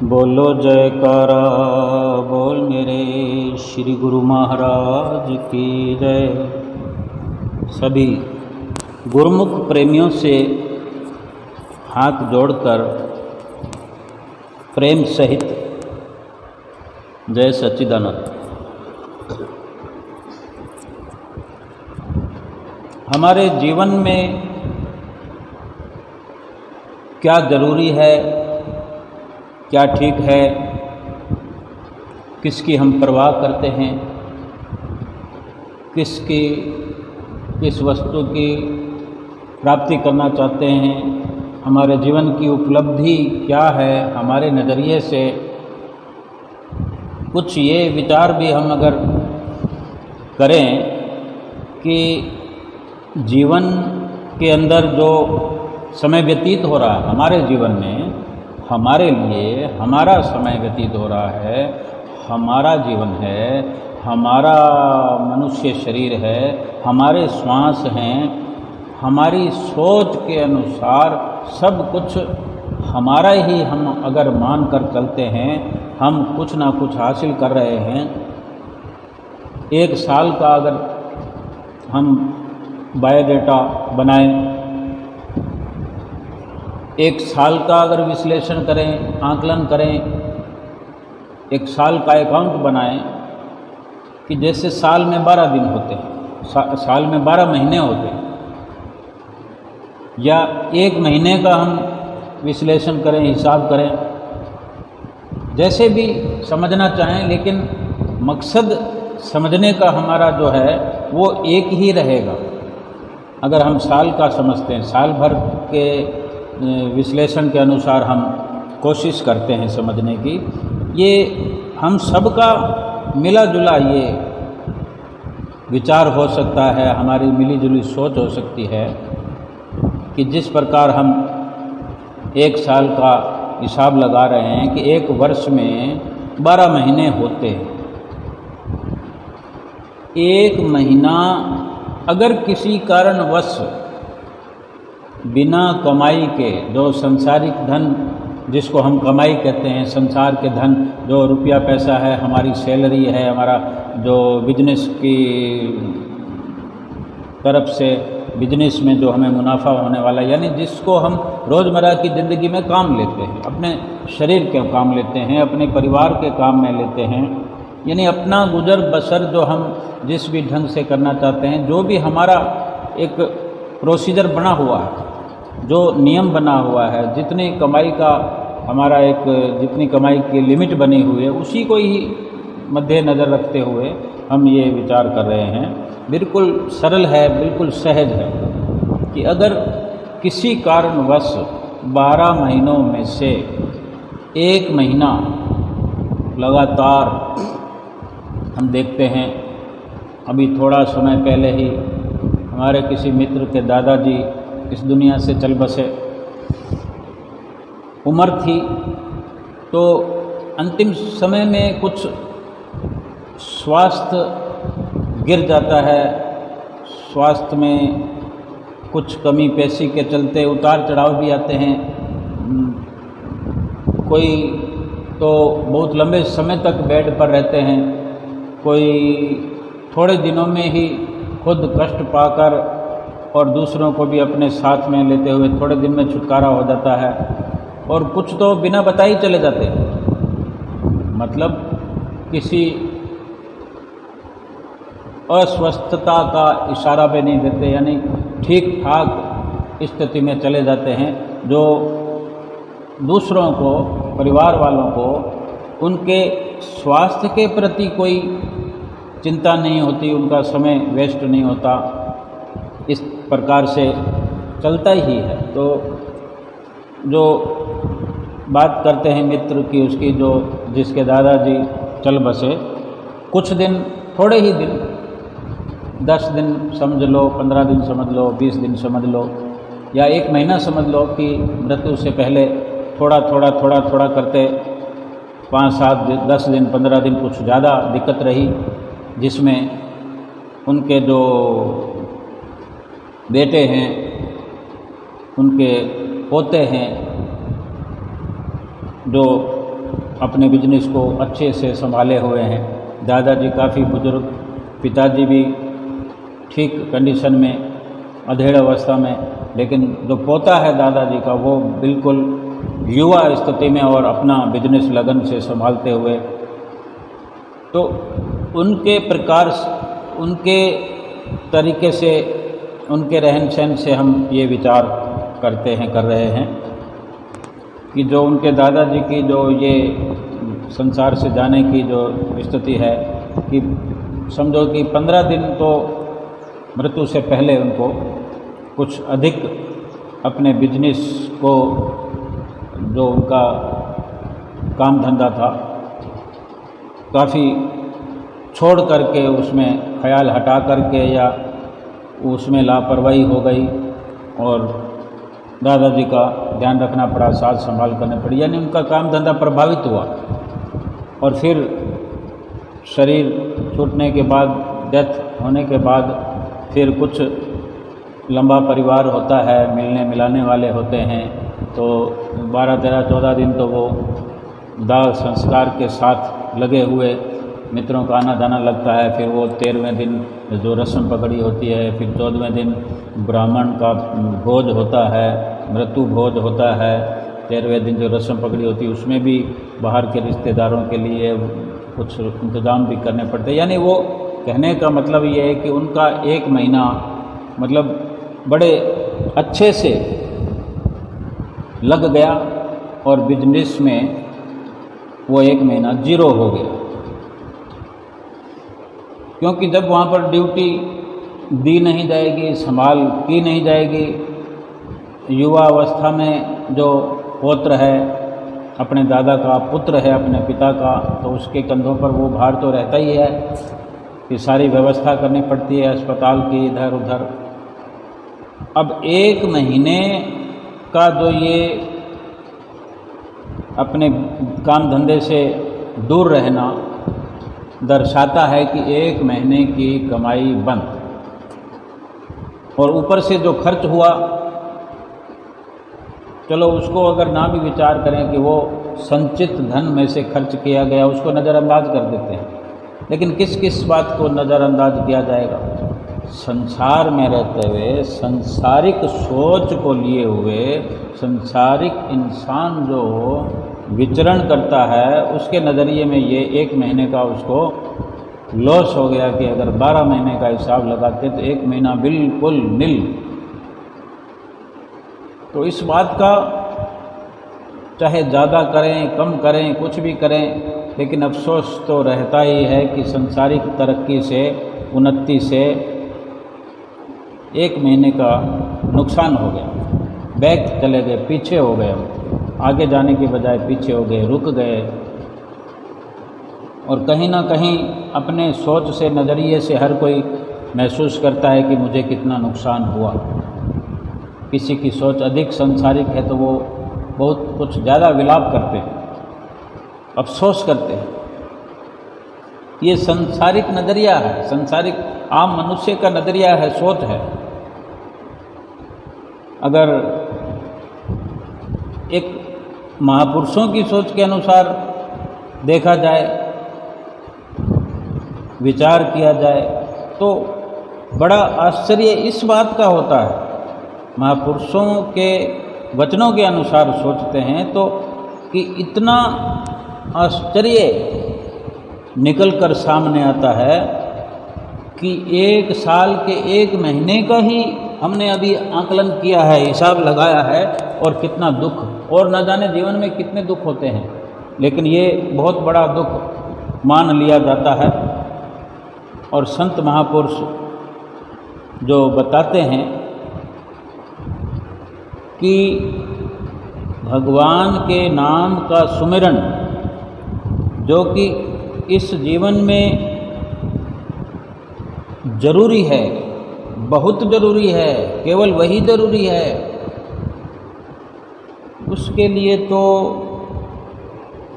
बोलो जयकारा बोल मेरे श्री गुरु महाराज की जय। सभी गुरुमुख प्रेमियों से हाथ जोड़कर प्रेम सहित जय सच्चिदानंद। हमारे जीवन में क्या जरूरी है, क्या ठीक है, किसकी हम परवाह करते हैं, किस वस्तु की प्राप्ति करना चाहते हैं, हमारे जीवन की उपलब्धि क्या है, हमारे नज़रिए से कुछ ये विचार भी हम अगर करें कि जीवन के अंदर जो समय व्यतीत हो रहा है हमारे जीवन में, हमारे लिए हमारा समय व्यतीत हो रहा है, हमारा जीवन है, हमारा मनुष्य शरीर है, हमारे श्वास हैं, हमारी सोच के अनुसार सब कुछ हमारा ही हम अगर मान कर चलते हैं, हम कुछ ना कुछ हासिल कर रहे हैं। एक साल का अगर हम बायोडाटा बनाएं, एक साल का अगर विश्लेषण करें, आकलन करें, एक साल का अकाउंट बनाएं कि जैसे साल में 12 दिन होते हैं, साल में 12 महीने होते हैं, या एक महीने का हम विश्लेषण करें, हिसाब करें, जैसे भी समझना चाहें, लेकिन मकसद समझने का हमारा जो है वो एक ही रहेगा। अगर हम साल का समझते हैं, साल भर के विश्लेषण के अनुसार हम कोशिश करते हैं समझने की, ये हम सबका मिला जुला ये विचार हो सकता है, हमारी मिली जुली सोच हो सकती है कि जिस प्रकार हम एक साल का हिसाब लगा रहे हैं कि एक वर्ष में 12 महीने होते हैं। एक महीना अगर किसी कारणवश बिना कमाई के, जो संसारिक धन जिसको हम कमाई कहते हैं, संसार के धन जो रुपया पैसा है, हमारी सैलरी है, हमारा जो बिजनेस की तरफ से बिजनेस में जो हमें मुनाफा होने वाला, यानी जिसको हम रोज़मर्रा की ज़िंदगी में काम लेते हैं, अपने शरीर के काम लेते हैं, अपने परिवार के काम में लेते हैं, यानी अपना गुजर बसर जो हम जिस भी ढंग से करना चाहते हैं, जो भी हमारा एक प्रोसीजर बना हुआ है, जो नियम बना हुआ है, जितनी कमाई का हमारा एक जितनी कमाई की लिमिट बनी हुई है, उसी को ही मद्देनज़र रखते हुए हम ये विचार कर रहे हैं। बिल्कुल सरल है, बिल्कुल सहज है कि अगर किसी कारणवश 12 महीनों में से एक महीना लगातार हम देखते हैं, अभी थोड़ा समय पहले ही हमारे किसी मित्र के दादाजी इस दुनिया से चल बसे। उम्र थी तो अंतिम समय में कुछ स्वास्थ्य गिर जाता है, स्वास्थ्य में कुछ कमी पेशी के चलते उतार चढ़ाव भी आते हैं। कोई तो बहुत लंबे समय तक बेड पर रहते हैं, कोई थोड़े दिनों में ही खुद कष्ट पाकर और दूसरों को भी अपने साथ में लेते हुए थोड़े दिन में छुटकारा हो जाता है, और कुछ तो बिना बताए चले जाते हैं, मतलब किसी अस्वस्थता का इशारा भी नहीं देते, यानी ठीक ठाक स्थिति में चले जाते हैं, जो दूसरों को, परिवार वालों को उनके स्वास्थ्य के प्रति कोई चिंता नहीं होती, उनका समय वेस्ट नहीं होता, इस प्रकार से चलता ही है। तो जो बात करते हैं मित्र की, उसकी जो जिसके दादाजी चल बसे, कुछ दिन, थोड़े ही दिन, 10 दिन समझ लो, 15 दिन समझ लो, 20 दिन समझ लो, या एक महीना समझ लो कि मृत्यु से पहले थोड़ा थोड़ा करते 5, 7, 10 दिन, 15 दिन कुछ ज़्यादा दिक्कत रही, जिसमें उनके जो बेटे हैं, उनके पोते हैं, जो अपने बिजनेस को अच्छे से संभाले हुए हैं। दादाजी काफ़ी बुजुर्ग, पिताजी भी ठीक कंडीशन में, अधेड़ अवस्था में, लेकिन जो पोता है दादाजी का वो बिल्कुल युवा स्थिति में और अपना बिजनेस लगन से संभालते हुए। तो उनके प्रकार, उनके तरीके से, उनके रहन सहन से हम ये विचार करते हैं, कर रहे हैं कि जो उनके दादाजी की जो ये संसार से जाने की जो स्थिति है कि समझो कि 15 दिन तो मृत्यु से पहले उनको कुछ अधिक अपने बिजनेस को, जो उनका काम धंधा था, काफ़ी छोड़ करके उसमें ख्याल हटा करके या उसमें लापरवाही हो गई और दादाजी का ध्यान रखना पड़ा, साथ संभाल करने पड़ी, यानी उनका काम धंधा प्रभावित हुआ। और फिर शरीर छूटने के बाद, डेथ होने के बाद फिर कुछ लंबा परिवार होता है, मिलने मिलाने वाले होते हैं, तो 12, 13, 14 दिन तो वो दाह संस्कार के साथ लगे हुए मित्रों का आना जाना लगता है। फिर वो 13वें दिन जो रस्म पकड़ी होती है, फिर 14वें दिन ब्राह्मण का भोज होता है, मृत्यु भोज होता है। 13वें दिन जो रस्म पकड़ी होती है उसमें भी बाहर के रिश्तेदारों के लिए कुछ इंतज़ाम भी करने पड़ते हैं। यानी वो कहने का मतलब ये है कि उनका 1 महीना मतलब बड़े अच्छे से लग गया और बिजनेस में वो 1 महीना जीरो हो गया, क्योंकि जब वहाँ पर ड्यूटी दी नहीं जाएगी, संभाल की नहीं जाएगी, युवा अवस्था में जो पौत्र है, अपने दादा का पुत्र है, अपने पिता का, तो उसके कंधों पर वो भार तो रहता ही है कि सारी व्यवस्था करनी पड़ती है अस्पताल की, इधर उधर। अब 1 महीने का जो ये अपने काम धंधे से दूर रहना दर्शाता है कि 1 महीने की कमाई बंद, और ऊपर से जो खर्च हुआ, चलो उसको अगर ना भी विचार करें कि वो संचित धन में से खर्च किया गया, उसको नज़रअंदाज कर देते हैं। लेकिन किस किस बात को नज़रअंदाज किया जाएगा? संसार में रहते हुए, संसारिक सोच को लिए हुए संसारिक इंसान जो विचरण करता है, उसके नज़रिए में ये 1 महीने का उसको लॉस हो गया कि अगर 12 महीने का हिसाब लगाते तो 1 महीना बिल्कुल नील। तो इस बात का चाहे ज़्यादा करें, कम करें, कुछ भी करें, लेकिन अफसोस तो रहता ही है कि संसारिक तरक्की से, उन्नति से 1 महीने का नुकसान हो गया, बैक चले गए, पीछे हो गए, आगे जाने के बजाय पीछे हो गए, रुक गए। और कहीं ना कहीं अपने सोच से, नज़रिए से हर कोई महसूस करता है कि मुझे कितना नुकसान हुआ। किसी की सोच अधिक संसारिक है तो वो बहुत कुछ ज़्यादा विलाप करते हैं, अफसोस करते हैं। ये संसारिक नज़रिया है, संसारिक आम मनुष्य का नज़रिया है, सोच है। अगर एक महापुरुषों की सोच के अनुसार देखा जाए, विचार किया जाए, तो बड़ा आश्चर्य इस बात का होता है, महापुरुषों के वचनों के अनुसार सोचते हैं तो कि इतना आश्चर्य निकल कर सामने आता है कि 1 साल के 1 महीने का ही हमने अभी आकलन किया है, हिसाब लगाया है, और कितना दुख, और न जाने जीवन में कितने दुख होते हैं, लेकिन ये बहुत बड़ा दुख मान लिया जाता है। और संत महापुरुष जो बताते हैं कि भगवान के नाम का सुमिरन, जो कि इस जीवन में जरूरी है, बहुत जरूरी है, केवल वही जरूरी है, उसके लिए तो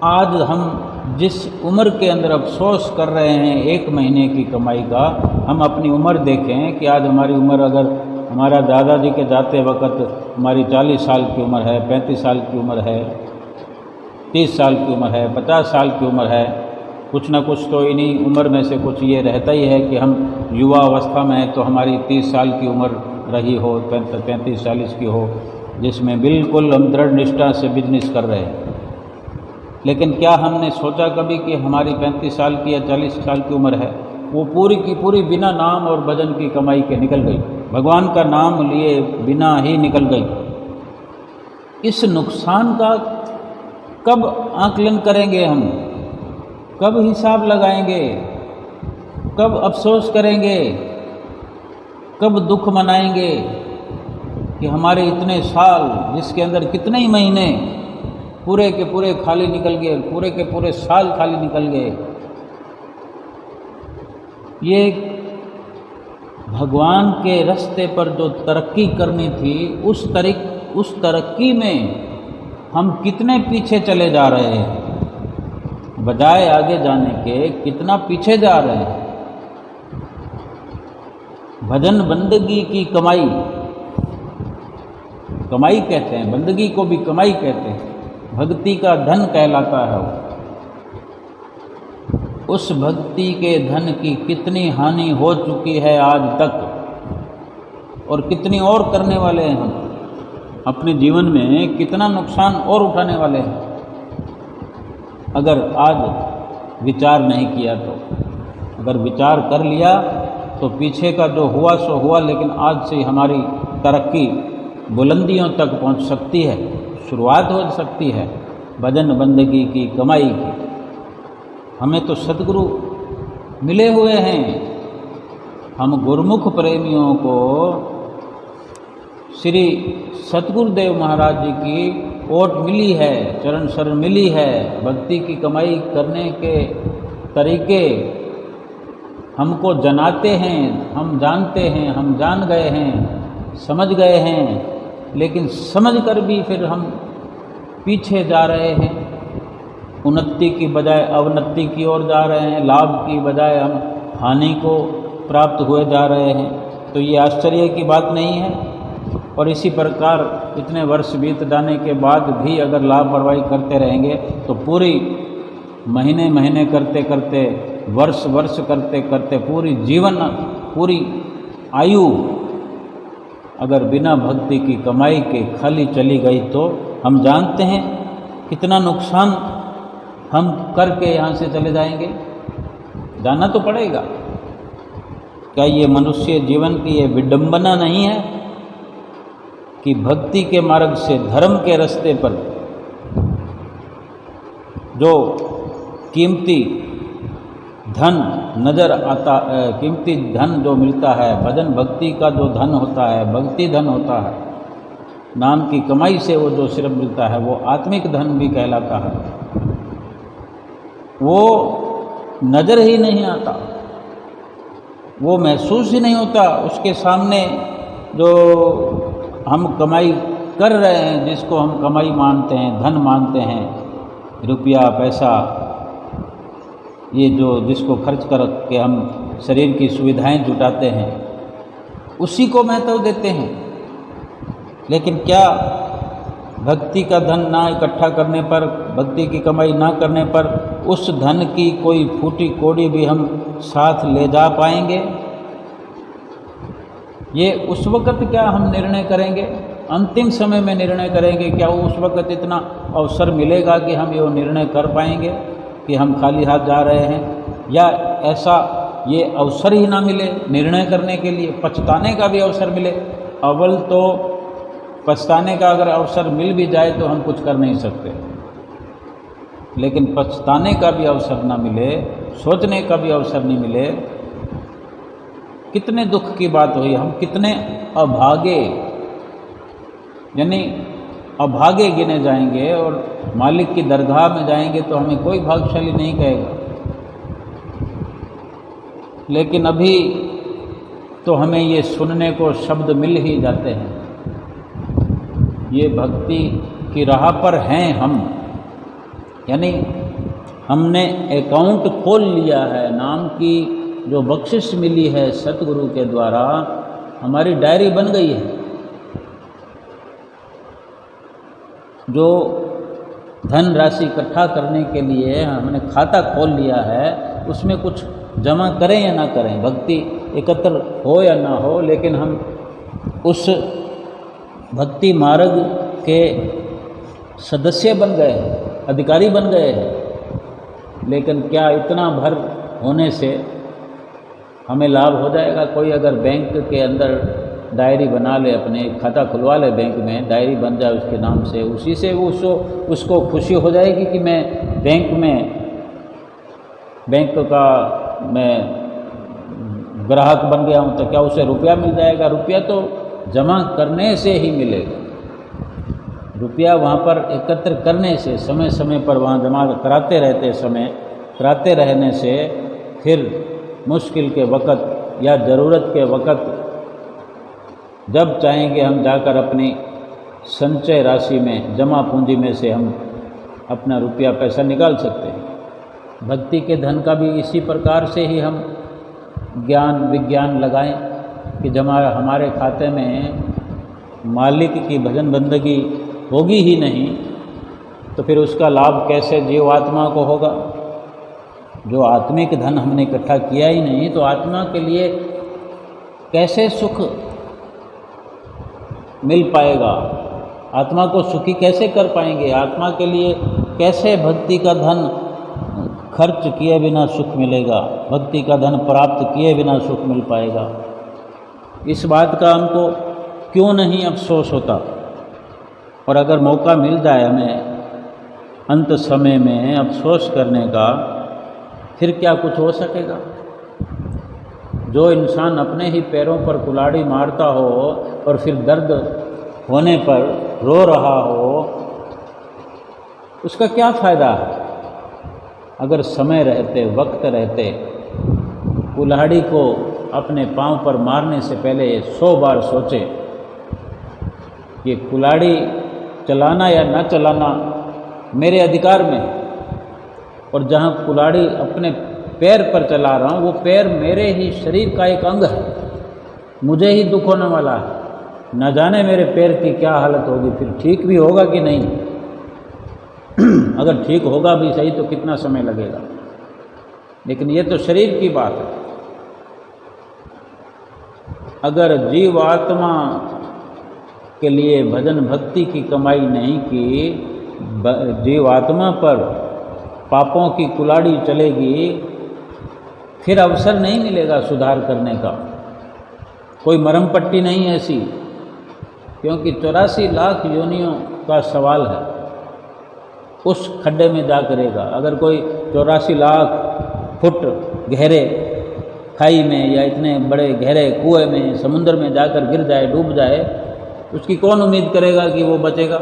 आज हम जिस उम्र के अंदर अफसोस कर रहे हैं 1 महीने की कमाई का, हम अपनी उम्र देखें कि आज हमारी उम्र, अगर हमारा दादाजी के जाते वक्त हमारी 40 साल की उम्र है, 35 साल की उम्र है, 30 साल की उम्र है, 50 साल की उम्र है, कुछ ना कुछ तो इन्हीं उम्र में से कुछ ये रहता ही है कि हम युवा अवस्था में हैं तो हमारी 30 साल की उम्र रही हो, 35-40 की हो, जिसमें बिल्कुल हम दृढ़ निष्ठा से बिजनेस कर रहे हैं। लेकिन क्या हमने सोचा कभी कि हमारी 35 साल की या 40 साल की उम्र है, वो पूरी की पूरी बिना नाम और भजन की कमाई के निकल गई, भगवान का नाम लिए बिना ही निकल गई। इस नुकसान का कब आकलन करेंगे हम, कब हिसाब लगाएंगे, कब अफसोस करेंगे, कब दुख मनाएंगे कि हमारे इतने साल, जिसके अंदर कितने ही महीने पूरे के पूरे खाली निकल गए, पूरे के पूरे साल खाली निकल गए। ये भगवान के रास्ते पर जो तरक्की करनी थी, उस तरक्की में हम कितने पीछे चले जा रहे हैं, बजाय आगे जाने के कितना पीछे जा रहे हैं। भजन बंदगी की कमाई, कमाई कहते हैं, बंदगी को भी कमाई कहते हैं, भक्ति का धन कहलाता है वो। उस भक्ति के धन की कितनी हानि हो चुकी है आज तक, और कितनी और करने वाले हैं हम अपने जीवन में, कितना नुकसान और उठाने वाले हैं अगर आज विचार नहीं किया तो। अगर विचार कर लिया तो पीछे का जो हुआ सो हुआ, लेकिन आज से हमारी तरक्की बुलंदियों तक पहुंच सकती है, शुरुआत हो सकती है भजन बंदगी की कमाई की। हमें तो सद्गुरु मिले हुए हैं, हम गुरुमुख प्रेमियों को श्री सतगुरुदेव महाराज जी की ओट मिली है, चरण शरण मिली है। भक्ति की कमाई करने के तरीके हमको जनाते हैं, हम जानते हैं, हम जान गए हैं, समझ गए हैं, लेकिन समझ कर भी फिर हम पीछे जा रहे हैं, उन्नति की बजाय अवनति की ओर जा रहे हैं, लाभ की बजाय हम हानि को प्राप्त हुए जा रहे हैं। तो ये आश्चर्य की बात नहीं है। और इसी प्रकार इतने वर्ष बीत जाने के बाद भी अगर लापरवाही करते रहेंगे तो पूरी महीने महीने करते करते, वर्ष वर्ष करते करते, पूरी जीवन, पूरी आयु अगर बिना भक्ति की कमाई के खाली चली गई तो हम जानते हैं कितना नुकसान हम करके यहाँ से चले जाएंगे। जानना तो पड़ेगा। क्या ये मनुष्य जीवन की ये विडंबना नहीं है कि भक्ति के मार्ग से, धर्म के रास्ते पर जो कीमती धन नज़र आता, कीमती धन जो मिलता है, भजन भक्ति का जो धन होता है, भक्ति धन होता है, नाम की कमाई से वो जो सिर्फ मिलता है, वो आत्मिक धन भी कहलाता है। वो नज़र ही नहीं आता, वो महसूस ही नहीं होता। उसके सामने जो हम कमाई कर रहे हैं, जिसको हम कमाई मानते हैं, धन मानते हैं, रुपया पैसा, ये जो जिसको खर्च कर के हम शरीर की सुविधाएं जुटाते हैं, उसी को महत्व देते हैं। लेकिन क्या भक्ति का धन ना इकट्ठा करने पर, भक्ति की कमाई ना करने पर, उस धन की कोई फूटी कोड़ी भी हम साथ ले जा पाएंगे? ये उस वक़्त क्या हम निर्णय करेंगे, अंतिम समय में निर्णय करेंगे। क्या उस वक़्त इतना अवसर मिलेगा कि हम ये निर्णय कर पाएंगे कि हम खाली हाथ जा रहे हैं, या ऐसा ये अवसर ही ना मिले निर्णय करने के लिए, पछताने का भी अवसर मिले? अव्वल तो पछताने का अगर अवसर मिल भी जाए तो हम कुछ कर नहीं सकते, लेकिन पछताने का भी अवसर ना मिले, सोचने का भी अवसर नहीं मिले, कितने दुख की बात हुई। हम कितने अभागे, यानी अभागे गिने जाएंगे, और मालिक की दरगाह में जाएंगे तो हमें कोई भाग्यशाली नहीं कहेगा। लेकिन अभी तो हमें ये सुनने को शब्द मिल ही जाते हैं, ये भक्ति की राह पर हैं हम, यानी हमने अकाउंट खोल लिया है, नाम की जो बख्शिश मिली है सतगुरु के द्वारा, हमारी डायरी बन गई है। जो धन राशि इकट्ठा करने के लिए हमने खाता खोल लिया है, उसमें कुछ जमा करें या ना करें, भक्ति एकत्र हो या ना हो, लेकिन हम उस भक्ति मार्ग के सदस्य बन गए हैं, अधिकारी बन गए हैं। लेकिन क्या इतना भर होने से हमें लाभ हो जाएगा? कोई अगर बैंक के अंदर डायरी बना ले, अपने खाता खुलवा ले, बैंक में डायरी बन जाए उसके नाम से, उसी से उसको खुशी हो जाएगी कि मैं बैंक का मैं ग्राहक बन गया हूँ, तो क्या उसे रुपया मिल जाएगा? रुपया तो जमा करने से ही मिलेगा। रुपया वहाँ पर एकत्र करने से, समय समय पर वहाँ जमा कराते रहने से फिर मुश्किल के वक़्त या ज़रूरत के वक़्त जब चाहेंगे हम जाकर अपनी संचय राशि में, जमा पूंजी में से हम अपना रुपया पैसा निकाल सकते हैं। भक्ति के धन का भी इसी प्रकार से ही हम ज्ञान विज्ञान लगाएं कि जमा हमारे खाते में मालिक की भजन बंदगी होगी ही नहीं, तो फिर उसका लाभ कैसे जीवात्मा को होगा? जो आत्मिक धन हमने इकट्ठा किया ही नहीं, तो आत्मा के लिए कैसे सुख मिल पाएगा? आत्मा को सुखी कैसे कर पाएंगे? आत्मा के लिए कैसे भक्ति का धन खर्च किए बिना सुख मिलेगा? भक्ति का धन प्राप्त किए बिना सुख मिल पाएगा? इस बात का हमको क्यों नहीं अफसोस होता? और अगर मौका मिल जाए हमें अंत समय में अफसोस करने का, फिर क्या कुछ हो सकेगा? जो इंसान अपने ही पैरों पर कुल्हाड़ी मारता हो और फिर दर्द होने पर रो रहा हो, उसका क्या फ़ायदा है? अगर समय रहते, वक्त रहते, कुल्हाड़ी को अपने पांव पर मारने से पहले 100 बार सोचे कि कुल्हाड़ी चलाना या ना चलाना मेरे अधिकार में है, और जहाँ कुल्हाड़ी अपने पैर पर चला रहा हूँ, वो पैर मेरे ही शरीर का एक अंग है, मुझे ही दुख होने वाला है। न जाने मेरे पैर की क्या हालत होगी, फिर ठीक भी होगा कि नहीं। अगर ठीक होगा भी सही तो कितना समय लगेगा, लेकिन ये तो शरीर की बात है। अगर जीवात्मा के लिए भजन भक्ति की कमाई नहीं की, जीवात्मा पर पापों की कुल्हाड़ी चलेगी, फिर अवसर नहीं मिलेगा सुधार करने का। कोई मरहम पट्टी नहीं है ऐसी, क्योंकि 84 लाख योनियों का सवाल है। उस खड्डे में जा करेगा। अगर कोई 84 लाख फुट गहरे खाई में या इतने बड़े गहरे कुएं में, समुद्र में जाकर गिर जाए, डूब जाए, उसकी कौन उम्मीद करेगा कि वो बचेगा?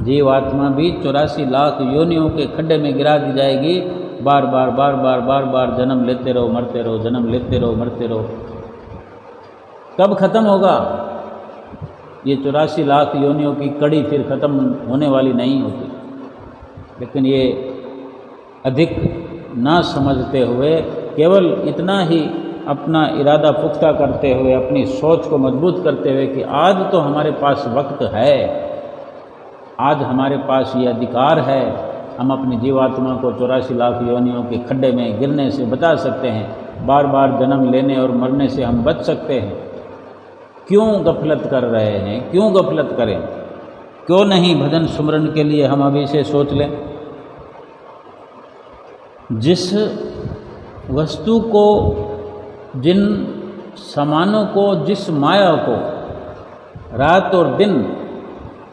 जीवात्मा भी 84 लाख योनियों के खड्डे में गिरा दी जाएगी। बार बार जन्म लेते रहो, मरते रहो, जन्म लेते रहो, मरते रहो। कब खत्म होगा? ये 84 लाख योनियों की कड़ी फिर खत्म होने वाली नहीं होती। लेकिन ये अधिक ना समझते हुए, केवल इतना ही अपना इरादा पुख्ता करते हुए, अपनी सोच को मजबूत करते हुए कि आज तो हमारे पास वक्त है, आज हमारे पास ये अधिकार है, हम अपनी जीवात्मा को 84 लाख योनियों के खड्डे में गिरने से बचा सकते हैं, बार बार जन्म लेने और मरने से हम बच सकते हैं। क्यों गफलत कर रहे हैं? क्यों गफलत करें? क्यों नहीं भजन सुमरन के लिए हम अभी से सोच लें? जिस वस्तु को, जिन सामानों को, जिस माया को रात और दिन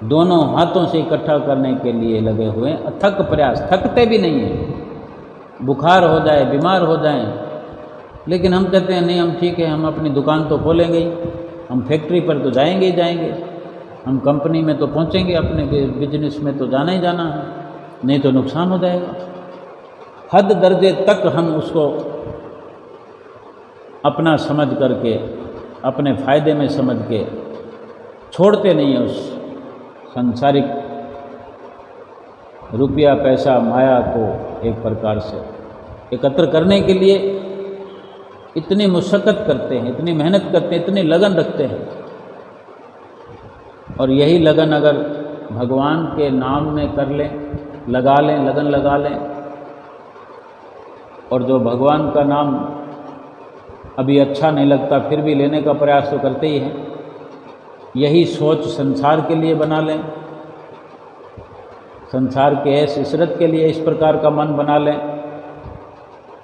दोनों हाथों से इकट्ठा करने के लिए लगे हुए हैं, अथक प्रयास, थकते भी नहीं हैं। बुखार हो जाए, बीमार हो जाएं, लेकिन हम कहते हैं नहीं, हम ठीक है, हम अपनी दुकान तो खोलेंगे ही, हम फैक्ट्री पर तो जाएंगे ही जाएंगे, हम कंपनी में तो पहुंचेंगे, अपने बिजनेस में तो जाना ही जाना है, नहीं तो नुकसान हो जाएगा। हद दर्जे तक हम उसको अपना समझ करके, अपने फ़ायदे में समझ के छोड़ते नहीं है उस सांसारिक रुपया, पैसा, माया को एक प्रकार से एकत्र करने के लिए इतनी मुशक्क़त करते हैं, इतनी मेहनत करते हैं, इतनी लगन रखते हैं। और यही लगन अगर भगवान के नाम में कर लें, लगा लें, लगन लगा लें। और जो भगवान का नाम अभी अच्छा नहीं लगता फिर भी लेने का प्रयास तो करते ही हैं, यही सोच संसार के लिए बना लें, संसार के ऐश इशरत के लिए इस प्रकार का मन बना लें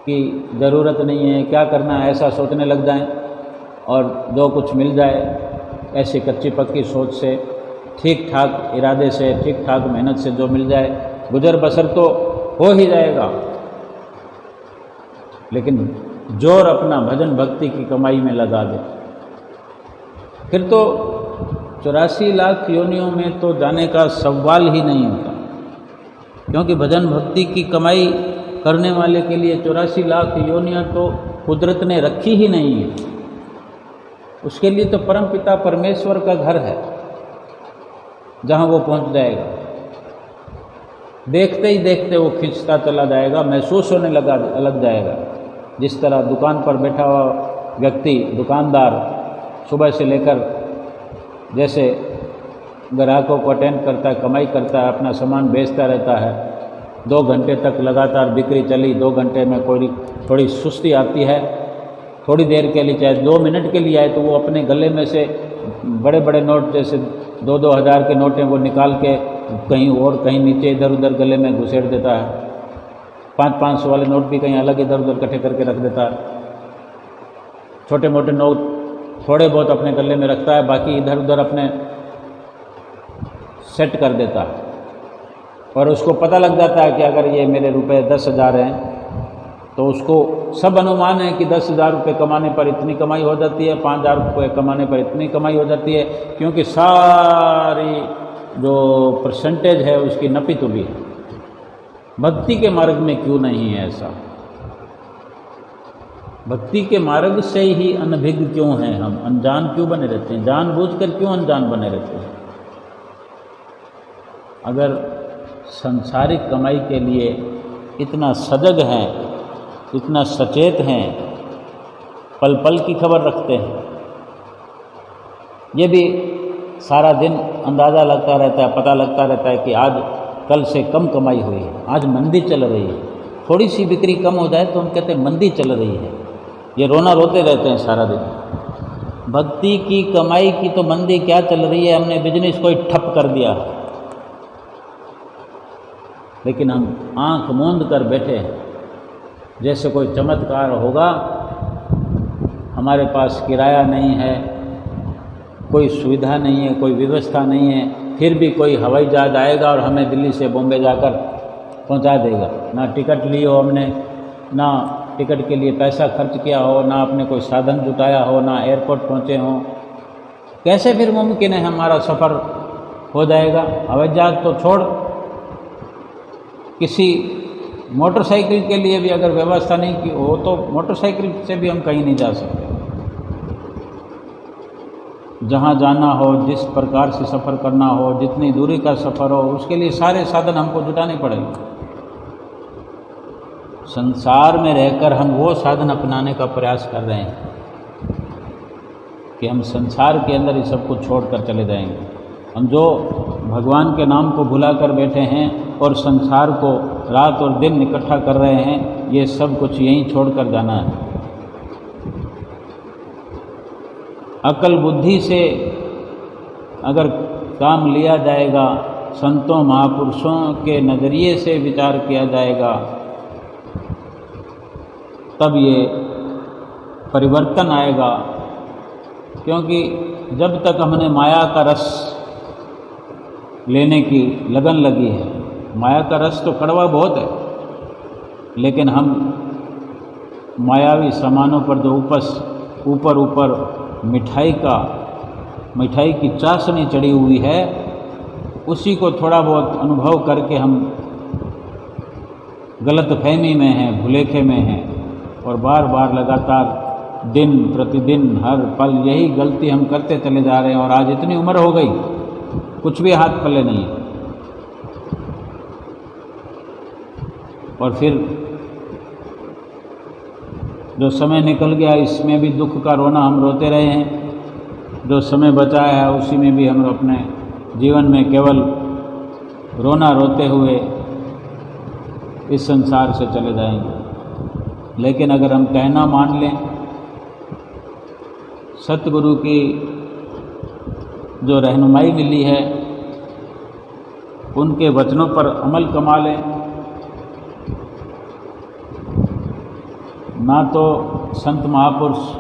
कि ज़रूरत नहीं है, क्या करना है, ऐसा सोचने लग जाएं और जो कुछ मिल जाए ऐसी कच्ची पक्की सोच से, ठीक ठाक इरादे से, ठीक ठाक मेहनत से जो मिल जाए गुजर बसर तो हो ही जाएगा। लेकिन जोर अपना भजन भक्ति की कमाई में लगा दे, फिर तो 84 लाख योनियों में तो जाने का सवाल ही नहीं होता, क्योंकि भजन भक्ति की कमाई करने वाले के लिए 84 लाख योनियां तो कुदरत ने रखी ही नहीं है। उसके लिए तो परमपिता परमेश्वर का घर है जहां वो पहुंच जाएगा। देखते ही देखते वो खींचता चला जाएगा, महसूस होने लग जाएगा। जिस तरह दुकान पर बैठा हुआ व्यक्ति, दुकानदार सुबह से लेकर जैसे ग्राहकों को अटेंड करता है, कमाई करता है, अपना सामान बेचता रहता है, 2 घंटे तक लगातार बिक्री चली, 2 घंटे में कोई थोड़ी सुस्ती आती है, थोड़ी देर के लिए चाहे 2 मिनट के लिए आए तो वो अपने गले में से बड़े बड़े नोट जैसे 2-2 हज़ार के नोट हैं वो निकाल के कहीं और कहीं नीचे इधर उधर गले में घुसेड़ देता है। 500-500 वाले नोट भी कहीं अलग इधर उधर इकट्ठे करके रख देता है। छोटे मोटे नोट थोड़े बहुत अपने गले में रखता है, बाकी इधर उधर अपने सेट कर देता है। और उसको पता लग जाता है कि अगर ये मेरे रुपए 10,000 हैं तो उसको सब अनुमान है कि 10,000 रुपये कमाने पर इतनी कमाई हो जाती है, 5,000 रुपये कमाने पर इतनी कमाई हो जाती है, क्योंकि सारी जो परसेंटेज है उसकी नपी तुली है। भक्ति के मार्ग में क्यों नहीं है ऐसा? भक्ति के मार्ग से ही अनभिज्ञ क्यों हैं हम? अनजान क्यों बने रहते हैं? जानबूझकर क्यों अनजान बने रहते हैं? अगर संसारिक कमाई के लिए इतना सजग हैं, इतना सचेत हैं, पल पल की खबर रखते हैं, ये भी सारा दिन अंदाज़ा लगता रहता है, पता लगता रहता है कि आज कल से कम कमाई हुई है, आज मंदी चल रही है। थोड़ी सी बिक्री कम हो जाए तो हम कहते हैं मंदी चल रही है, ये रोना रोते रहते हैं सारा दिन। भक्ति की कमाई की तो मंदी क्या चल रही है, हमने बिजनेस को ही ठप कर दिया। लेकिन हम आंख मूंद कर बैठे हैं जैसे कोई चमत्कार होगा। हमारे पास किराया नहीं है, कोई सुविधा नहीं है, कोई व्यवस्था नहीं है, फिर भी कोई हवाई जहाज आएगा और हमें दिल्ली से बॉम्बे जाकर पहुंचा देगा। ना टिकट ली हो हमने, ना टिकट के लिए पैसा खर्च किया हो, ना आपने कोई साधन जुटाया हो, ना एयरपोर्ट पहुंचे हों, कैसे फिर मुमकिन है हमारा सफ़र हो जाएगा? हवाई जहाज तो छोड़, किसी मोटरसाइकिल के लिए भी अगर व्यवस्था नहीं की हो तो मोटरसाइकिल से भी हम कहीं नहीं जा सकते। जहाँ जाना हो, जिस प्रकार से सफ़र करना हो, जितनी दूरी का सफ़र हो, उसके लिए सारे साधन हमको जुटाने पड़ेंगे। संसार में रहकर हम वो साधन अपनाने का प्रयास कर रहे हैं कि हम संसार के अंदर ही सब कुछ छोड़कर चले जाएंगे। हम जो भगवान के नाम को भुलाकर बैठे हैं और संसार को रात और दिन इकट्ठा कर रहे हैं, ये सब कुछ यहीं छोड़कर जाना है। अकल बुद्धि से अगर काम लिया जाएगा, संतों महापुरुषों के नज़रिए से विचार किया जाएगा, तब ये परिवर्तन आएगा। क्योंकि जब तक हमने माया का रस लेने की लगन लगी है, माया का रस तो कड़वा बहुत है, लेकिन हम मायावी सामानों पर जो ऊपर ऊपर मिठाई की चाशनी चढ़ी हुई है, उसी को थोड़ा बहुत अनुभव करके हम गलतफहमी में हैं, भुलेखे में हैं, और बार बार लगातार दिन प्रतिदिन हर पल यही गलती हम करते चले जा रहे हैं। और आज इतनी उम्र हो गई, कुछ भी हाथ पल्ले नहीं है। और फिर जो समय निकल गया इसमें भी दुख का रोना हम रोते रहे हैं। जो समय बचा है उसी में भी हम अपने जीवन में केवल रोना रोते हुए इस संसार से चले जाएंगे। लेकिन अगर हम कहना मान लें, सतगुरु की जो रहनुमाई मिली है, उनके वचनों पर अमल कमा लें, ना तो संत महापुरुष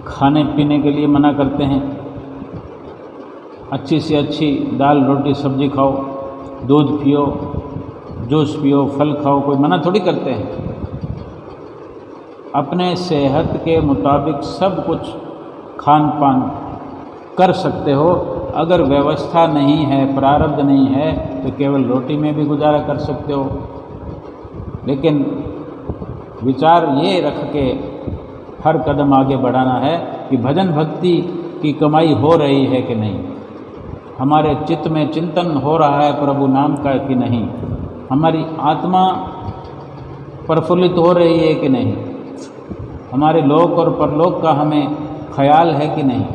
खाने पीने के लिए मना करते हैं, अच्छी से अच्छी दाल रोटी सब्जी खाओ, दूध पियो, जूस पियो, फल खाओ, कोई मना थोड़ी करते हैं। अपने सेहत के मुताबिक सब कुछ खान पान कर सकते हो। अगर व्यवस्था नहीं है, प्रारब्ध नहीं है, तो केवल रोटी में भी गुजारा कर सकते हो। लेकिन विचार ये रख के हर कदम आगे बढ़ाना है कि भजन भक्ति की कमाई हो रही है कि नहीं, हमारे चित्त में चिंतन हो रहा है प्रभु नाम का कि नहीं, हमारी आत्मा प्रफुल्लित हो रही है कि नहीं, हमारे लोक और परलोक का हमें ख्याल है कि नहीं।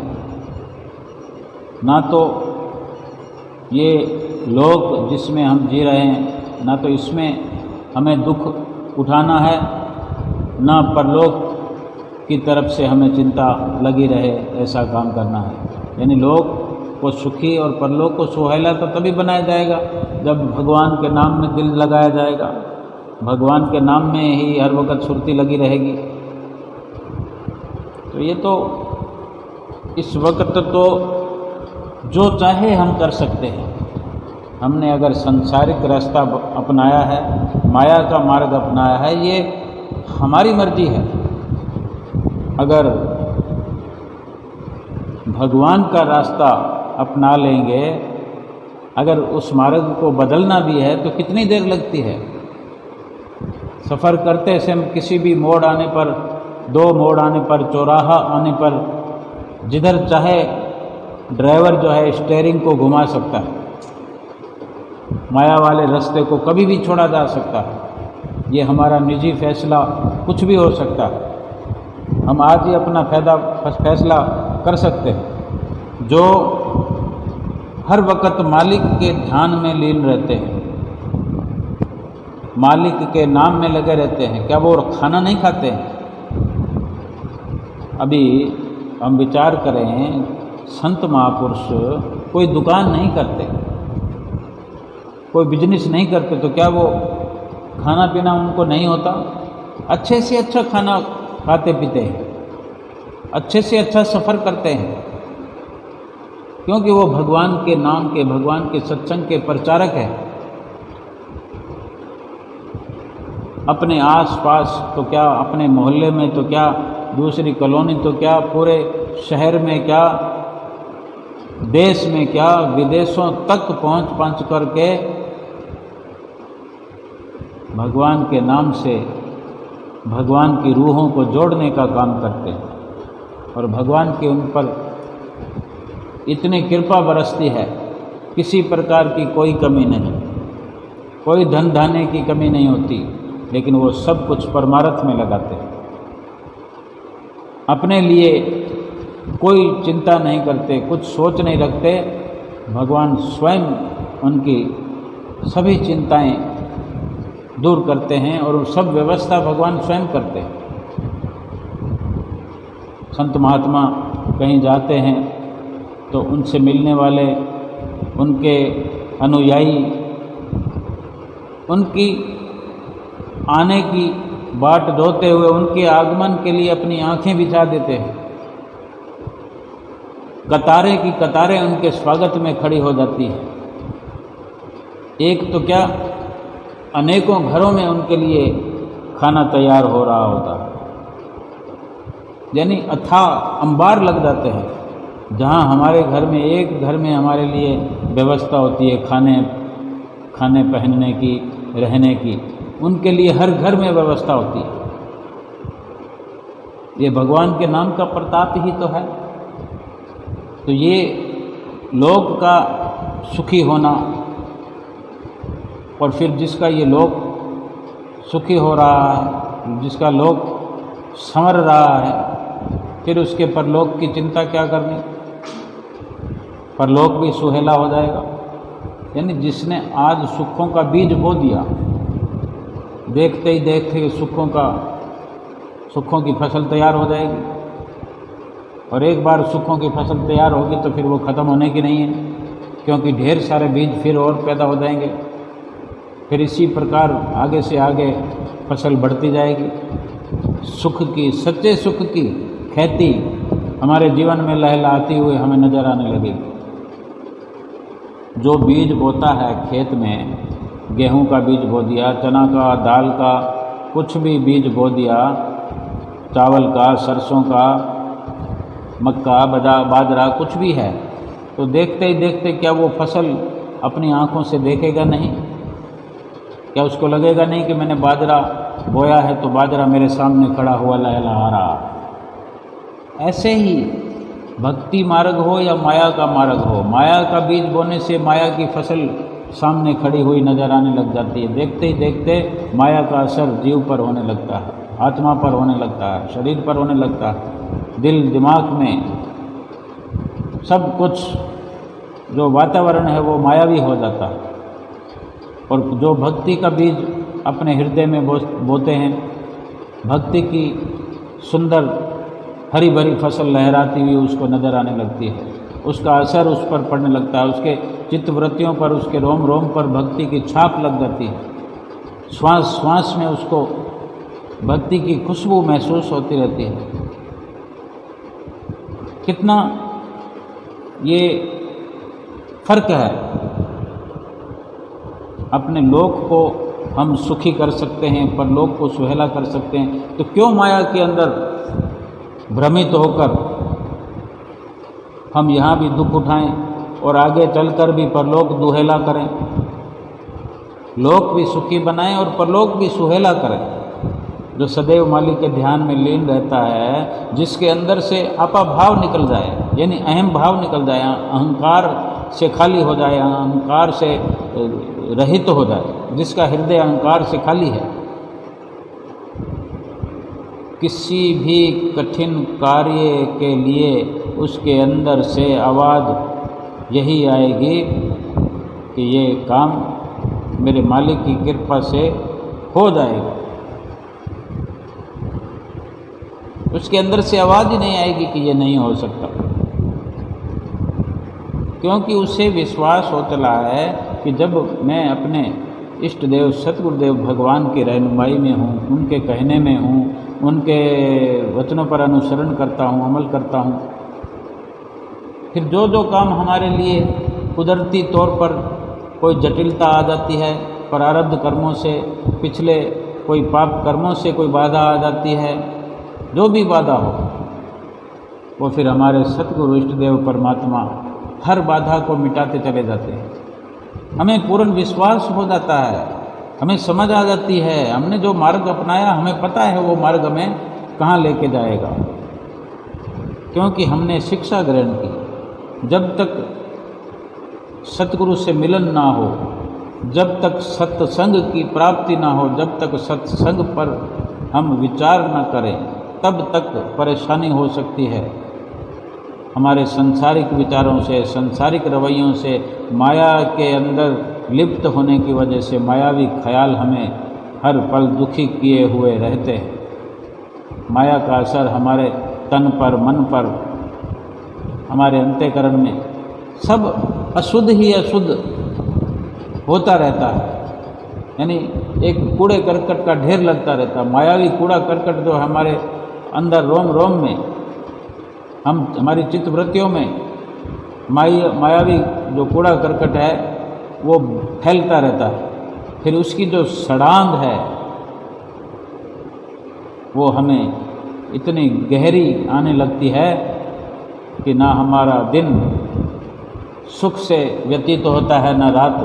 ना तो ये लोक जिसमें हम जी रहे हैं, ना तो इसमें हमें दुख उठाना है, ना परलोक की तरफ से हमें चिंता लगी रहे, ऐसा काम करना है। यानी लोक को सुखी और परलोक को सुहेला तो तभी बनाया जाएगा जब भगवान के नाम में दिल लगाया जाएगा, भगवान के नाम में ही हर वक्त सुरती लगी रहेगी। तो ये तो इस वक्त तो जो चाहे हम कर सकते हैं। हमने अगर सांसारिक रास्ता अपनाया है, माया का मार्ग अपनाया है, ये हमारी मर्जी है। अगर भगवान का रास्ता अपना लेंगे, अगर उस मार्ग को बदलना भी है तो कितनी देर लगती है। सफ़र करते से हम किसी भी मोड़ आने पर, दो मोड़ आने पर, चौराहा आने पर, जिधर चाहे ड्राइवर जो है स्टीयरिंग को घुमा सकता है, माया वाले रास्ते को कभी भी छोड़ा जा सकता है। ये हमारा निजी फैसला कुछ भी हो सकता है। हम आज ही अपना फैसला कर सकते हैं। जो हर वक्त मालिक के ध्यान में लीन रहते हैं, मालिक के नाम में लगे रहते हैं, क्या वो खाना नहीं खाते हैं? अभी हम विचार करें, संत महापुरुष कोई दुकान नहीं करते, कोई बिजनेस नहीं करते, तो क्या वो खाना पीना उनको नहीं होता? अच्छे से अच्छा खाना खाते पीते हैं, अच्छे से अच्छा सफ़र करते हैं, क्योंकि वो भगवान के नाम के, भगवान के सत्संग के प्रचारक हैं। अपने आस-पास तो क्या, अपने मोहल्ले में तो क्या, दूसरी कॉलोनी तो क्या, पूरे शहर में क्या, देश में क्या, विदेशों तक पहुंच करके भगवान के नाम से भगवान की रूहों को जोड़ने का काम करते हैं। और भगवान की उन पर इतनी कृपा बरसती है, किसी प्रकार की कोई कमी नहीं, कोई धन धान्य की कमी नहीं होती, लेकिन वो सब कुछ परमार्थ में लगाते हैं। अपने लिए कोई चिंता नहीं करते, कुछ सोच नहीं रखते। भगवान स्वयं उनकी सभी चिंताएं दूर करते हैं और सब व्यवस्था भगवान स्वयं करते हैं। संत महात्मा कहीं जाते हैं तो उनसे मिलने वाले, उनके अनुयायी उनकी आने की बाट ढोते हुए उनके आगमन के लिए अपनी आंखें बिछा देते हैं। कतारें की कतारें उनके स्वागत में खड़ी हो जाती है। एक तो क्या, अनेकों घरों में उनके लिए खाना तैयार हो रहा होता है। यानी अथाह अंबार लग जाते हैं। जहाँ हमारे घर में, एक घर में हमारे लिए व्यवस्था होती है खाने पहनने की, रहने की, उनके लिए हर घर में व्यवस्था होती है। ये भगवान के नाम का प्रताप ही तो है। तो ये लोक का सुखी होना, और फिर जिसका ये लोक सुखी हो रहा है, जिसका लोक संवर रहा है, फिर उसके परलोक की चिंता क्या करनी? परलोक भी सुहेला हो जाएगा। यानी जिसने आज सुखों का बीज बो दिया, देखते ही देखते सुखों की फसल तैयार हो जाएगी, और एक बार सुखों की फसल तैयार होगी तो फिर वो ख़त्म होने की नहीं है, क्योंकि ढेर सारे बीज फिर और पैदा हो जाएंगे। फिर इसी प्रकार आगे से आगे फसल बढ़ती जाएगी। सुख की, सच्चे सुख की खेती हमारे जीवन में लहलहाती हुई हमें नज़र आने लगेगी। जो बीज बोता है खेत में, गेहूं का बीज बो दिया, चना का, दाल का, कुछ भी बीज बो दिया, चावल का, सरसों का, मक्का, बाजरा, कुछ भी है, तो देखते ही देखते क्या वो फसल अपनी आँखों से देखेगा नहीं? क्या उसको लगेगा नहीं कि मैंने बाजरा बोया है तो बाजरा मेरे सामने खड़ा हुआ लहलहा रहा? ऐसे ही भक्ति मार्ग हो या माया का मार्ग हो, माया का बीज बोने से माया की फसल सामने खड़ी हुई नज़र आने लग जाती है। देखते ही देखते माया का असर जीव पर होने लगता है, आत्मा पर होने लगता है, शरीर पर होने लगता है, दिल दिमाग में सब कुछ जो वातावरण है वो मायावी हो जाता है। और जो भक्ति का बीज अपने हृदय में बोते हैं, भक्ति की सुंदर हरी भरी फसल लहराती हुई उसको नज़र आने लगती है, उसका असर उस पर पड़ने लगता है, उसके चित्तवृत्तियों पर, उसके रोम रोम पर भक्ति की छाप लग जाती है। श्वास श्वास में उसको भक्ति की खुशबू महसूस होती रहती है। कितना ये फर्क है। अपने लोक को हम सुखी कर सकते हैं, परलोक को सुहेला कर सकते हैं, तो क्यों माया के अंदर भ्रमित होकर हम यहाँ भी दुख उठाएं और आगे चलकर भी परलोक दुहेला करें? लोक भी सुखी बनाएं और परलोक भी सुहेला करें। जो सदैव मालिक के ध्यान में लीन रहता है, जिसके अंदर से आपा भाव निकल जाए, यानी अहम भाव निकल जाए, अहंकार से खाली हो जाए, अहंकार से रहित हो जाए, जिसका हृदय अहंकार से खाली है, किसी भी कठिन कार्य के लिए उसके अंदर से आवाज़ यही आएगी कि ये काम मेरे मालिक की कृपा से हो जाएगा। उसके अंदर से आवाज़ ही नहीं आएगी कि ये नहीं हो सकता, क्योंकि उसे विश्वास हो चला है कि जब मैं अपने इष्ट देव सतगुरुदेव भगवान की रहनुमाई में हूँ, उनके कहने में हूँ, उनके वचनों पर अनुसरण करता हूँ, अमल करता हूँ, फिर जो जो काम हमारे लिए कुदरती तौर पर कोई जटिलता आ जाती है, प्रारब्ध कर्मों से, पिछले कोई पाप कर्मों से कोई बाधा आ जाती है, जो भी बाधा हो, वो फिर हमारे सतगुरु इष्ट देव परमात्मा हर बाधा को मिटाते चले जाते हैं। हमें पूर्ण विश्वास हो जाता है, हमें समझ आ जाती है, हमने जो मार्ग अपनाया हमें पता है वो मार्ग हमें कहाँ लेके जाएगा, क्योंकि हमने शिक्षा ग्रहण की। जब तक सतगुरु से मिलन ना हो, जब तक सत्संग की प्राप्ति ना हो, जब तक सत्संग पर हम विचार न करें, तब तक परेशानी हो सकती है। हमारे संसारिक विचारों से, संसारिक रवैयों से, माया के अंदर लिप्त होने की वजह से मायावी ख्याल हमें हर पल दुखी किए हुए रहते हैं। माया का असर हमारे तन पर, मन पर, हमारे अंतःकरण में सब अशुद्ध ही अशुद्ध होता रहता है। यानी एक कूड़े करकट का ढेर लगता रहता है। मायावी कूड़ा करकट जो हमारे अंदर रोम रोम में, हमारी चित्तवृत्तियों में मायावी जो कूड़ा करकट है वो फैलता रहता है। फिर उसकी जो सड़ांध है वो हमें इतनी गहरी आने लगती है कि ना हमारा दिन सुख से व्यतीत होता है, ना रात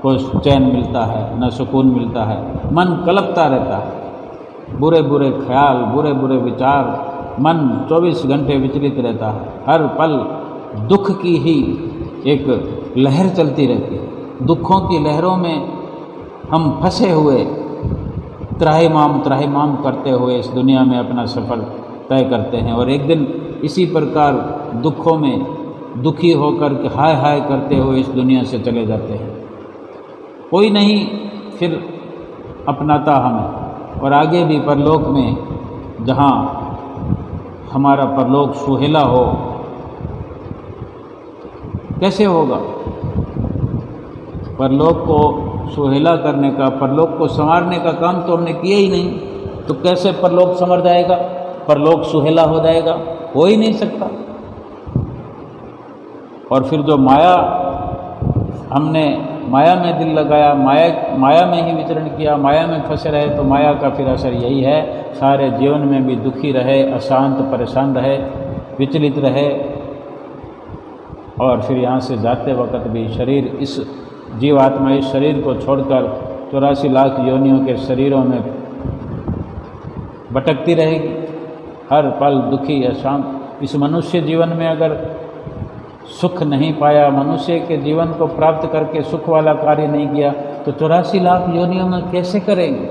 को चैन मिलता है, ना सुकून मिलता है। मन कलपता रहता है, बुरे बुरे ख्याल, बुरे बुरे विचार, मन 24 घंटे विचलित रहता है। हर पल दुख की ही एक लहर चलती रहती है। दुखों की लहरों में हम फंसे हुए त्राहिमाम करते हुए इस दुनिया में अपना सफ़र तय करते हैं, और एक दिन इसी प्रकार दुखों में दुखी होकर के हाय हाय करते हुए इस दुनिया से चले जाते हैं। कोई नहीं फिर अपनाता हमें। और आगे भी परलोक में, जहाँ हमारा परलोक सुहेला हो, कैसे होगा? परलोक को सुहेला करने का, परलोक को संवारने का काम तो हमने किया ही नहीं, तो कैसे परलोक संवर जाएगा, परलोक सुहेला हो जाएगा? हो ही नहीं सकता। और फिर जो माया, हमने माया में दिल लगाया, माया में ही विचरण किया, माया में फंसे रहे, तो माया का फिर असर यही है, सारे जीवन में भी दुखी रहे, अशांत परेशान रहे, विचलित रहे। और फिर यहाँ से जाते वक्त भी शरीर, इस जीवात्मा इस शरीर को छोड़कर 84 लाख योनियों के शरीरों में भटकती रहेगी, हर पल दुखी अशांत। इस मनुष्य जीवन में अगर सुख नहीं पाया, मनुष्य के जीवन को प्राप्त करके सुख वाला कार्य नहीं किया, तो 84 लाख योनियों में कैसे करेंगे?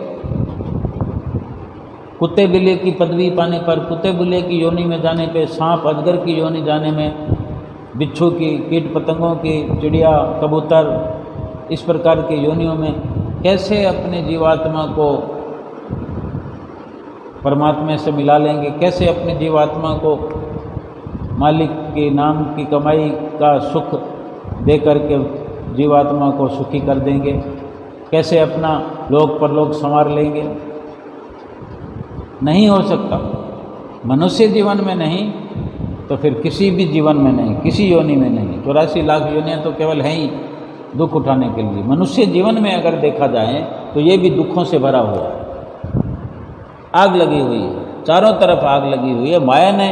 कुत्ते बिल्ली की पदवी पाने पर, कुत्ते बिल्ली की योनि में जाने पे, सांप अजगर की योनि जाने में, बिच्छू की, कीट पतंगों की, चिड़िया कबूतर, इस प्रकार के योनियों में कैसे अपने जीवात्मा को परमात्मा से मिला लेंगे? कैसे अपने जीवात्मा को मालिक के नाम की कमाई का सुख दे करके जीवात्मा को सुखी कर देंगे? कैसे अपना लोक परलोक संवार लेंगे? नहीं हो सकता। मनुष्य जीवन में नहीं तो फिर किसी भी जीवन में नहीं, किसी योनि में नहीं। 84 लाख योनियाँ तो केवल हैं ही दुख उठाने के लिए। मनुष्य जीवन में अगर देखा जाए तो ये भी दुखों से भरा हुआ है, आग लगी हुई है, चारों तरफ आग लगी हुई है। माया ने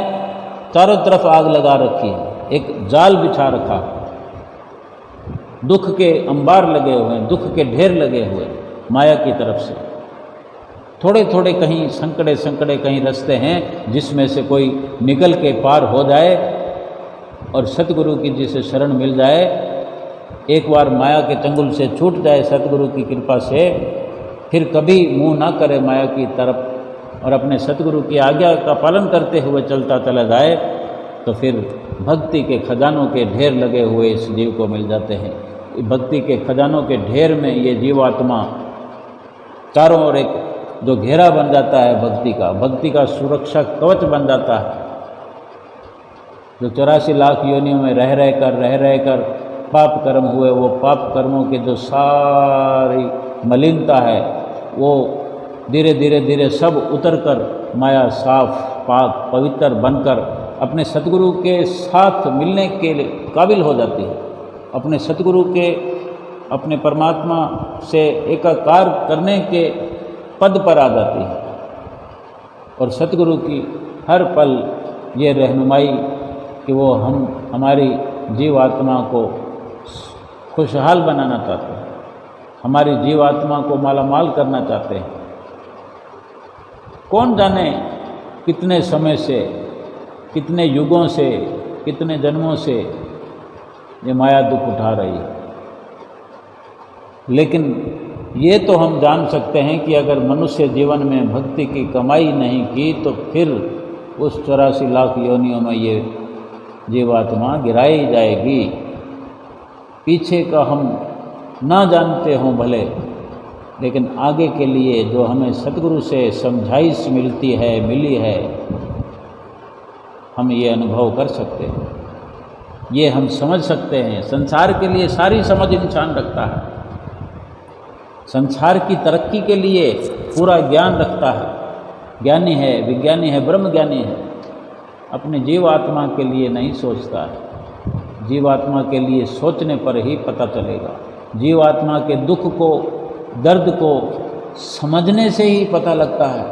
चारों तरफ आग लगा रखी है, एक जाल बिछा रखा, दुख के अंबार लगे हुए हैं, दुख के ढेर लगे हुए माया की तरफ से। थोड़े थोड़े कहीं संकड़े कहीं रास्ते हैं जिसमें से कोई निकल के पार हो जाए और सतगुरु की जिसे शरण मिल जाए, एक बार माया के चंगुल से छूट जाए सतगुरु की कृपा से, फिर कभी मुंह ना करे माया की तरफ और अपने सतगुरु की आज्ञा का पालन करते हुए चलता चला जाए, तो फिर भक्ति के खजानों के ढेर लगे हुए इस जीव को मिल जाते हैं। भक्ति के खजानों के ढेर में ये जीवात्मा चारों ओर एक जो घेरा बन जाता है भक्ति का सुरक्षा कवच बन जाता है। जो 84 लाख योनियों में रह रह कर पाप कर्म हुए, वो पाप कर्मों के जो सारी मलिनता है वो धीरे धीरे सब उतर कर माया साफ पाक पवित्र बनकर अपने सतगुरु के साथ मिलने के लिए काबिल हो जाती है, अपने सतगुरु के, अपने परमात्मा से एकाकार करने के पद पर आ जाती है। और सतगुरु की हर पल ये रहनुमाई कि वो हमारी जीवात्मा को खुशहाल बनाना चाहते हैं, हमारी जीवात्मा को मालामाल करना चाहते हैं। कौन जाने कितने समय से, कितने युगों से, कितने जन्मों से ये माया दुख उठा रही है। लेकिन ये तो हम जान सकते हैं कि अगर मनुष्य जीवन में भक्ति की कमाई नहीं की तो फिर उस 84 लाख योनियों में ये जीवात्मा गिराई जाएगी। पीछे का हम ना जानते हों भले, लेकिन आगे के लिए जो हमें सतगुरु से समझाइश मिली है, हम ये अनुभव कर सकते हैं, ये हम समझ सकते हैं। संसार के लिए सारी समझ इंसान रखता है, संसार की तरक्की के लिए पूरा ज्ञान रखता है, ज्ञानी है, विज्ञानी है, ब्रह्म ज्ञानी है। अपने जीवात्मा के लिए नहीं सोचता है। जीवात्मा के लिए सोचने पर ही पता चलेगा। जीवात्मा के दुख को, दर्द को समझने से ही पता लगता है।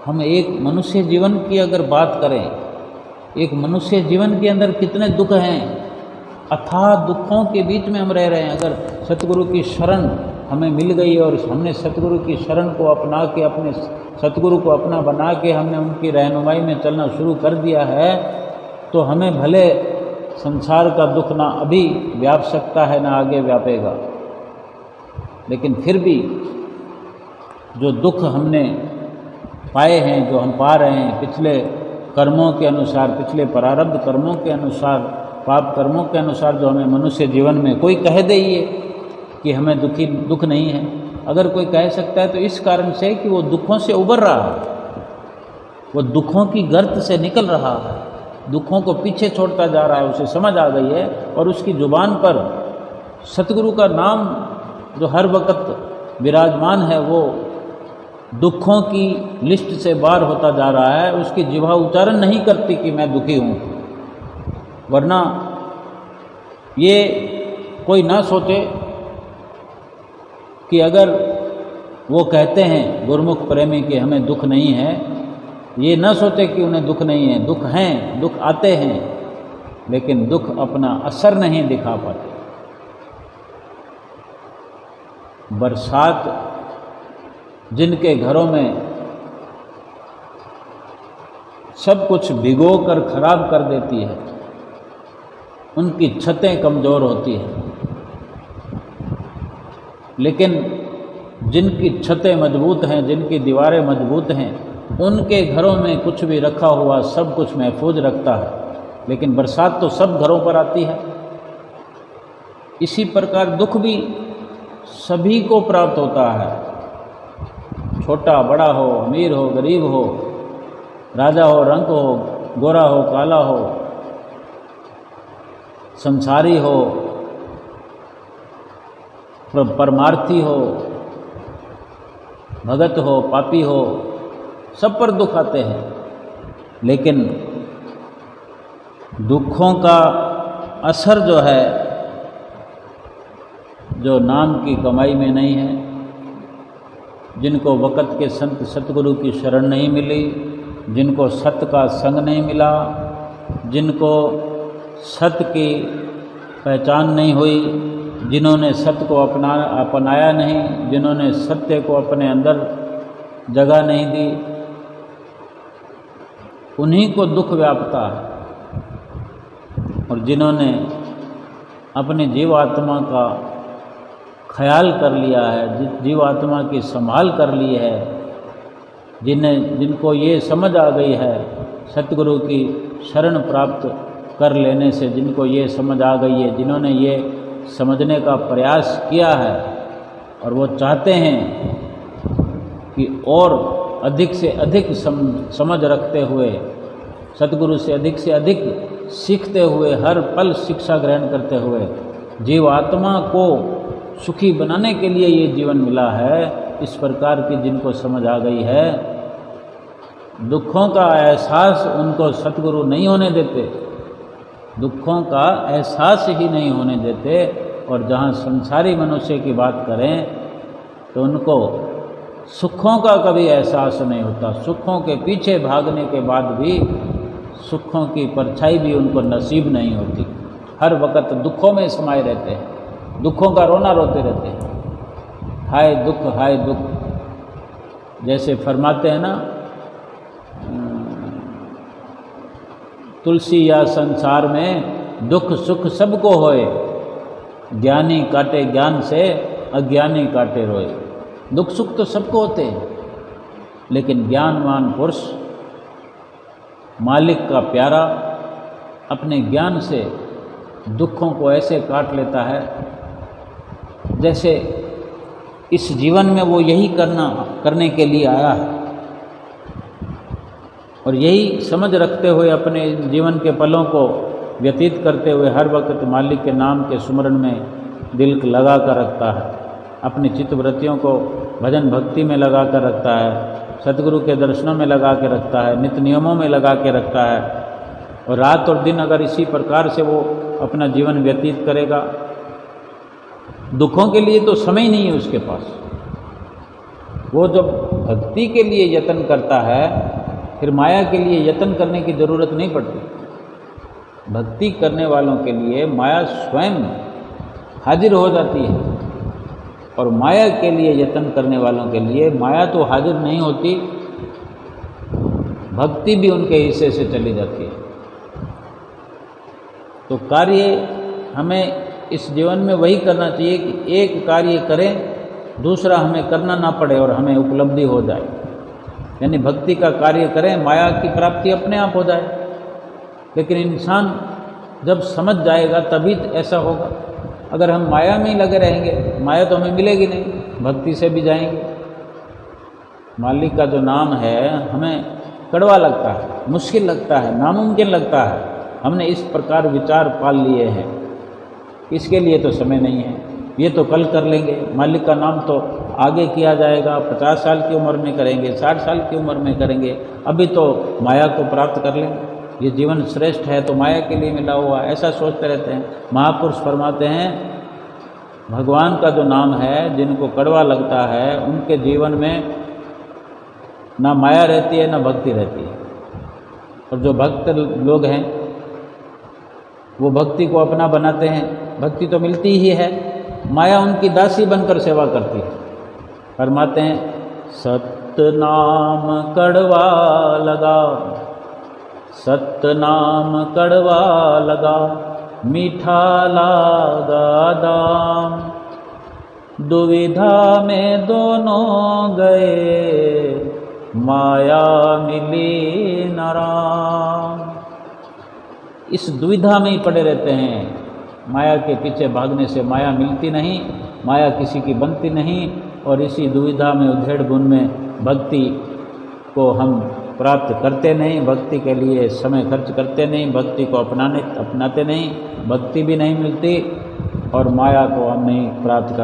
हम एक मनुष्य जीवन की अगर बात करें, एक मनुष्य जीवन के अंदर कितने दुख हैं, अथाह दुखों के बीच में हम रह रहे हैं। अगर सतगुरु की शरण हमें मिल गई और हमने सतगुरु की शरण को अपना के, अपने सतगुरु को अपना बना के हमने उनकी रहनुमाई में चलना शुरू कर दिया है, तो हमें भले संसार का दुख ना अभी व्याप सकता है, ना आगे व्यापेगा, लेकिन फिर भी जो दुख हमने पाए हैं, जो हम पा रहे हैं, पिछले कर्मों के अनुसार, पिछले प्रारब्ध कर्मों के अनुसार, पाप कर्मों के अनुसार जो हमें मनुष्य जीवन में, कोई कह दे ये कि हमें दुख नहीं है। अगर कोई कह सकता है तो इस कारण से कि वो दुखों से उबर रहा है, वो दुखों की गर्त से निकल रहा है, दुखों को पीछे छोड़ता जा रहा है, उसे समझ आ गई है और उसकी जुबान पर सतगुरु का नाम जो हर वक्त विराजमान है वो दुखों की लिस्ट से बाहर होता जा रहा है। उसकी जिह्वा उच्चारण नहीं करती कि मैं दुखी हूँ। वरना ये कोई ना सोचे कि अगर वो कहते हैं गुरुमुख प्रेमी कि हमें दुख नहीं है, ये ना सोचे कि उन्हें दुख नहीं है। दुख हैं, दुख आते हैं, लेकिन दुख अपना असर नहीं दिखा पाते। बरसात जिनके घरों में सब कुछ भिगो कर खराब कर देती है, उनकी छतें कमज़ोर होती हैं। लेकिन जिनकी छतें मजबूत हैं, जिनकी दीवारें मजबूत हैं, उनके घरों में कुछ भी रखा हुआ सब कुछ महफूज रखता है। लेकिन बरसात तो सब घरों पर आती है। इसी प्रकार दुख भी सभी को प्राप्त होता है, छोटा बड़ा हो, अमीर हो गरीब हो, राजा हो रंक हो, गोरा हो काला हो, संसारी हो परमार्थी हो, भगत हो पापी हो, सब पर दुख आते हैं। लेकिन दुखों का असर जो है, जो नाम की कमाई में नहीं है, जिनको वक़्त के संत सतगुरु की शरण नहीं मिली, जिनको सत्य का संग नहीं मिला, जिनको सत्य की पहचान नहीं हुई, जिन्होंने सत्य को अपनाया नहीं, जिन्होंने सत्य को अपने अंदर जगह नहीं दी, उन्हीं को दुख व्यापता है। और जिन्होंने अपनी जीवात्मा का ख्याल कर लिया है, जीवात्मा की संभाल कर ली है, जिनको ये समझ आ गई है, सतगुरु की शरण प्राप्त कर लेने से जिनको ये समझ आ गई है, जिन्होंने ये समझने का प्रयास किया है और वो चाहते हैं कि और अधिक से अधिक समझ रखते हुए, सतगुरु से अधिक सीखते हुए, हर पल शिक्षा ग्रहण करते हुए जीवात्मा को सुखी बनाने के लिए ये जीवन मिला है, इस प्रकार की जिनको समझ आ गई है, दुखों का एहसास उनको सतगुरु नहीं होने देते, दुखों का एहसास ही नहीं होने देते। और जहाँ संसारी मनुष्य की बात करें तो उनको सुखों का कभी एहसास नहीं होता। सुखों के पीछे भागने के बाद भी सुखों की परछाई भी उनको नसीब नहीं होती। हर वक्त दुखों में समाये रहते हैं, दुखों का रोना रोते रहते हैं। हाय दुख, जैसे फरमाते हैं ना, तुलसी या संसार में दुख सुख सबको होए, ज्ञानी काटे ज्ञान से अज्ञानी काटे रोए। दुख सुख तो सबको होते हैं, लेकिन ज्ञानवान पुरुष, मालिक का प्यारा, अपने ज्ञान से दुखों को ऐसे काट लेता है जैसे इस जीवन में वो यही करने के लिए आया है, और यही समझ रखते हुए अपने जीवन के पलों को व्यतीत करते हुए हर वक्त मालिक के नाम के सुमरण में दिल लगा कर रखता है, अपनी चित्तवृत्तियों को भजन भक्ति में लगा कर रखता है, सतगुरु के दर्शनों में लगा के रखता है, नित्य नियमों में लगा के रखता है। और रात और दिन अगर इसी प्रकार से वो अपना जीवन व्यतीत करेगा, दुखों के लिए तो समय ही नहीं है उसके पास। वो जब भक्ति के लिए यत्न करता है, फिर माया के लिए यत्न करने की ज़रूरत नहीं पड़ती। भक्ति करने वालों के लिए माया स्वयं हाजिर हो जाती है, और माया के लिए यत्न करने वालों के लिए माया तो हाजिर नहीं होती, भक्ति भी उनके हिस्से से चली जाती है। तो कार्य हमें इस जीवन में वही करना चाहिए कि एक कार्य करें, दूसरा हमें करना ना पड़े और हमें उपलब्धि हो जाए। यानी भक्ति का कार्य करें, माया की प्राप्ति अपने आप हो जाए। लेकिन इंसान जब समझ जाएगा तभी ऐसा होगा। अगर हम माया में ही लगे रहेंगे, माया तो हमें मिलेगी नहीं, भक्ति से भी जाएंगे। मालिक का जो नाम है हमें कड़वा लगता है, मुश्किल लगता है, नामुमकिन लगता है। हमने इस प्रकार विचार पाल लिए हैं, इसके लिए तो समय नहीं है, ये तो कल कर लेंगे। मालिक का नाम तो आगे किया जाएगा, 50 साल की उम्र में करेंगे, 60 साल की उम्र में करेंगे, अभी तो माया को प्राप्त कर लेंगे। ये जीवन श्रेष्ठ है तो माया के लिए मिला हुआ, ऐसा सोचते रहते हैं। महापुरुष फरमाते हैं भगवान का जो नाम है, जिनको कड़वा लगता है उनके जीवन में ना माया रहती है ना भक्ति रहती है। और जो भक्त लोग हैं वो भक्ति को अपना बनाते हैं, भक्ति तो मिलती ही है, माया उनकी दासी बनकर सेवा करती है। फरमाते हैं सतनाम कड़वा लगा, सतनाम कड़वा लगा, मीठा लागा दाम, दुविधा में दोनों गए, माया मिली न राम। इस दुविधा में ही पड़े रहते हैं, माया के पीछे भागने से माया मिलती नहीं, माया किसी की बनती नहीं, और इसी दुविधा में उधेड़ बुन में भक्ति को हम प्राप्त करते नहीं, भक्ति के लिए समय खर्च करते नहीं, भक्ति को अपनाते नहीं, भक्ति भी नहीं मिलती और माया को हम नहीं प्राप्त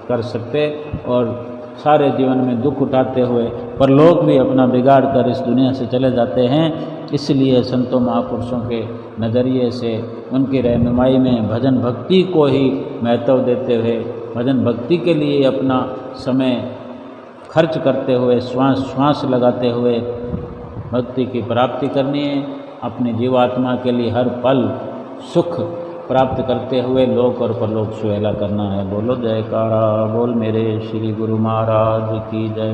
कर सकते, और सारे जीवन में दुख उठाते हुए पर लोग भी अपना बिगाड़ कर इस दुनिया से चले जाते हैं। इसलिए संतों महापुरुषों के नज़रिए से उनकी रहनुमाई में भजन भक्ति को ही महत्व देते हुए, भजन भक्ति के लिए अपना समय खर्च करते हुए, श्वास श्वास लगाते हुए भक्ति की प्राप्ति करनी है। अपनी जीवात्मा के लिए हर पल सुख प्राप्त करते हुए लोक और परलोक सुहेला करना है। बोलो जयकारा बोल मेरे श्री गुरु महाराज की जय।